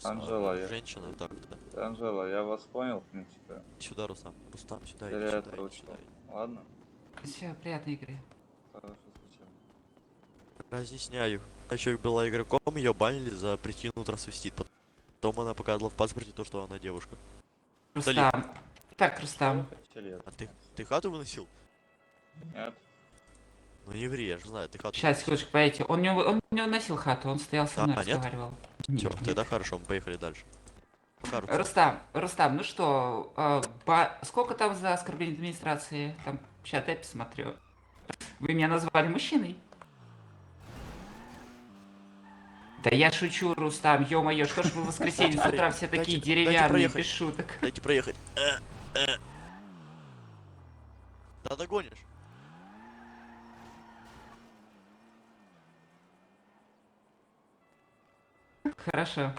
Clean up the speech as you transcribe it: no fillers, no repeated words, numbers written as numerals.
Анжела, я... женщина, так, да. Анжела, я вас понял, в принципе. Сюда, Рустам. Рустам, сюда, иди Теряет сюда, иди ручку. сюда. Ладно? Все, приятной игры. Хорошо, спасибо. Разъясняю. Еще была игроком, ее банили за причину трансвестит. Потом она показывала в паспорте то, что она девушка. Удали. Рустам. Так, Рустам. Хотели это. А ты хату выносил? Нет? Ну не ври, я же знаю, ты хату Сейчас, выносил. секундочку, поедете. Он не уносил хату, он стоял со мной, А, нет? разговаривал. Все, Нет. тогда хорошо, мы поехали дальше. Пока, Рустам, ну что, сколько там за оскорбление администрации? Там, сейчас я посмотрю. Вы меня назвали мужчиной? Да я шучу, Рустам, ё-моё, что ж вы в воскресенье с утра все такие деревянные, проехать. без шуток. Дайте проехать. Да догонишь. Хорошо.